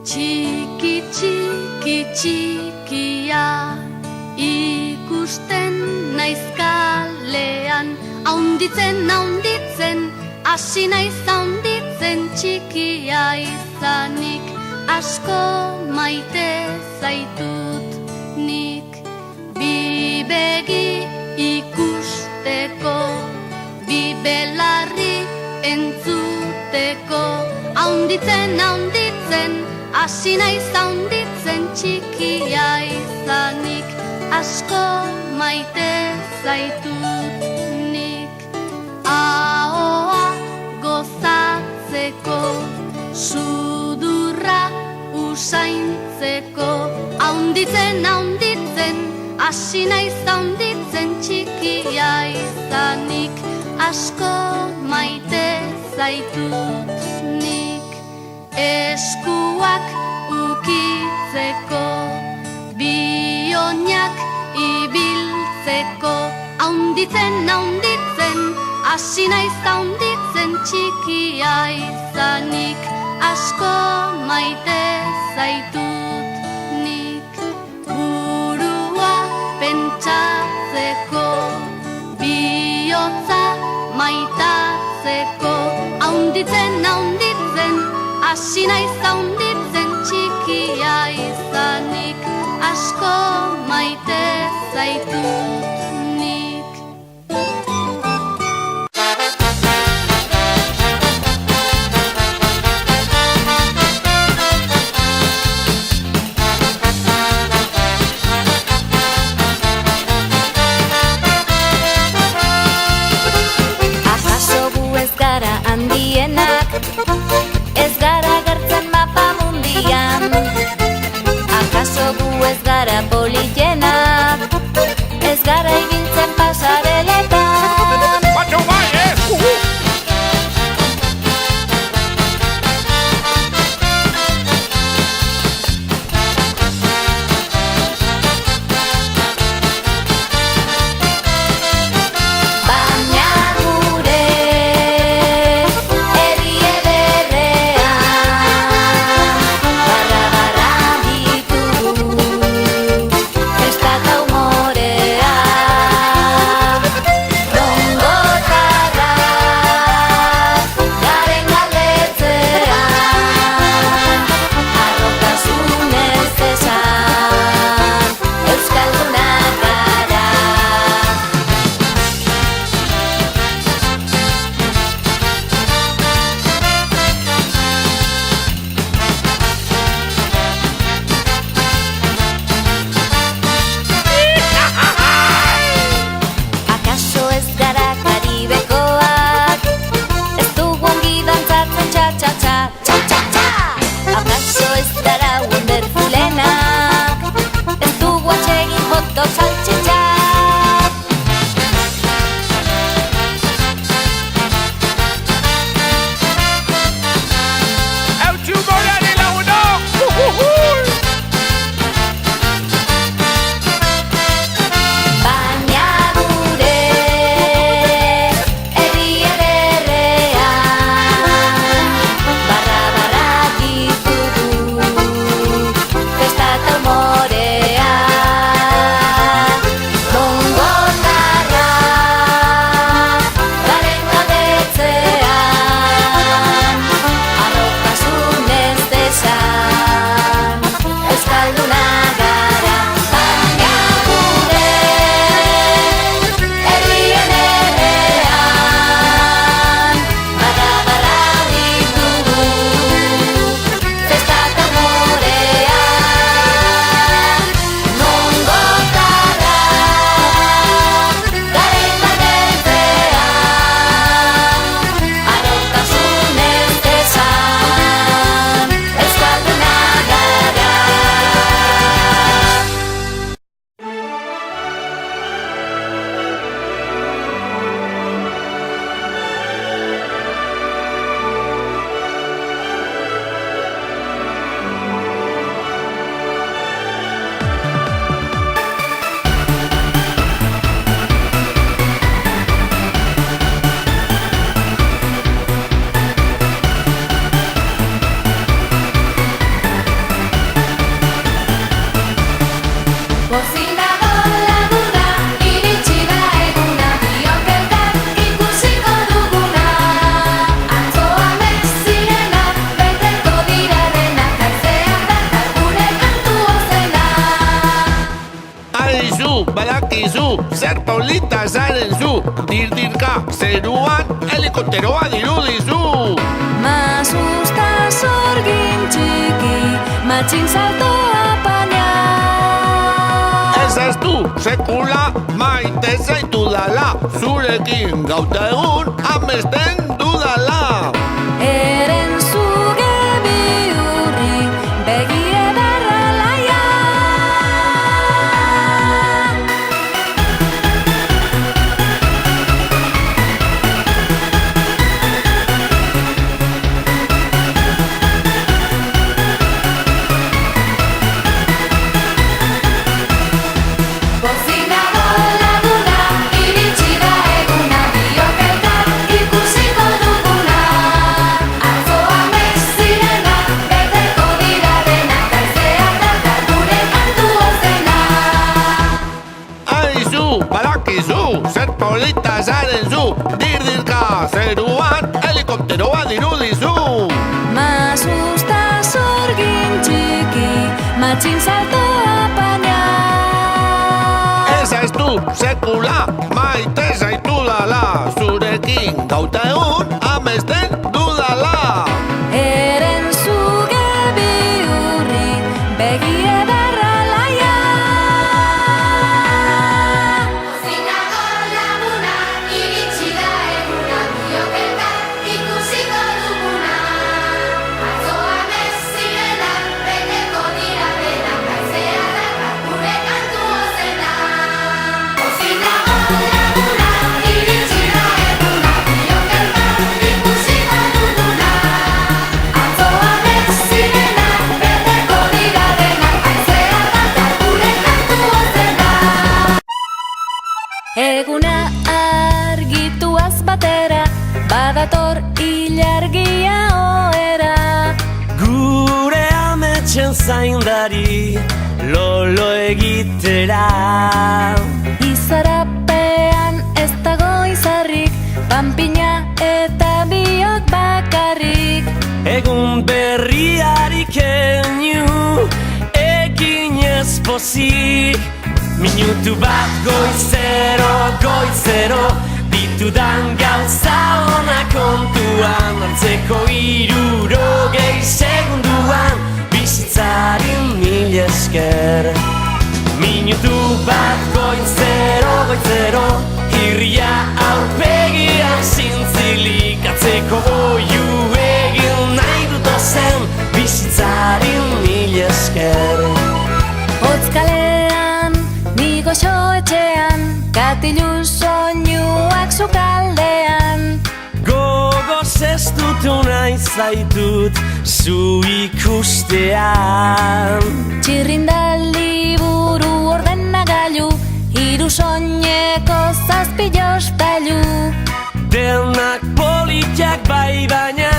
Txiki, txiki, txikia, ikusten naiz kalean. Haunditzen, haunditzen, hasi naiz haunditzen, txikia izanik. Asko maite zaitut nik. Bi begi ikusteko, bi belarri entzuteko. Haunditzen, haunditzen, hasi naiz haunditzen, txikia izanik. Asko maite zaitut nik. Ahoa gozatzeko, sudurra usaintzeko. Haunditzen, haunditzen, hasi naiz haunditzen, txikia izanik. Asko maite zaitut nik. Eskuak ukitzeko, bi oinak ibiltzeko. Haunditzen, haunditzen, hasi naiz haunditzen, txikia izanik. Asko maite zaitut nik. Burua pentsatzeko, bihotza maitatzeko. Haunditzen, haunditzen, hasi naiz haunditzen, txikia izanik. Asko maite zaitut nik. Akaso gu ez gara handienak, ez gara gertzen mapa mundian. badakizu, zer polita zaren zu, dirdirka zeruan helikopteroa dirudizu. M'asusta sorgin txiki, matxin saltoa baina. Ez du sekula maite zaitudala, zurekin gauta egun amesten dudala. Eren zuge bihurri, begi ederra laia. Bozinago laguna, iritsi da eguna, biok elkar ikusiko duguna. Atzoa mezirena, beteko dira denak, haizeak dakar gure kantu ozena. Aizu, badakizu, zer polita zaren zu, dirdirka zeruan helikopteroa dirudizu. M'asusta sorgin txiki, matxin saltoa baina. Ez du sekula maite zaitudala, zurekin gauta egun amesten dudala. Eren zuge bihurri, begi ederra laia. Bozinago laguna, iritsi da eguna, biok elkar ikusiko duguna. Atzoa mezirena, beteko dira denak, haizeak dakar gure kantu ozena. Bozinago laguna, iritsi da eguna, biok elkar ikusiko duguna. Atzoa mezirena, beteko dira denak, haizeak dakar gure kantu ozena. Eguna argituaz batera, badator ilargia ohera. Gure ametsen zaindari lolo egitera. Izarapean ez dago izarrik, panpina eta biok bakarrik. Egun berriari keinu eginez pozik. Minutu bat goizero ditudan gauza ona kontuan, hartzeko 60 segunduan bizitzari mil esker. Minutu bat goizero irria aurpegian zintzilik, atzeko oiu egin nahi dut ozen bizitzari mil esker. Hotzkalean, ni goxo etxean, katilu soinuak sukaldean. Gogoz ez dutu nahi zaitut zu ikustean. Txirrindali buru ordenagailu, hiru soineko 7 jostailu. Denak politiak bai baina,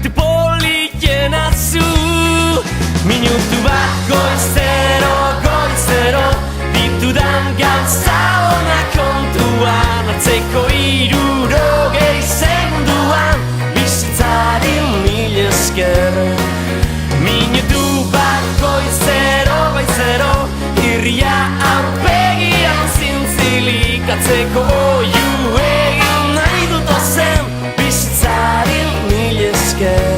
te politena zu. Minutu bat goizero ditudan gauza ona kontuan, hartzeko 60 segunduan bizitzari mil esker. Minutu bat goizero irria aurpegian zintzilik, atzeko oiu egin nahi dut ozen bizitzari mil esker.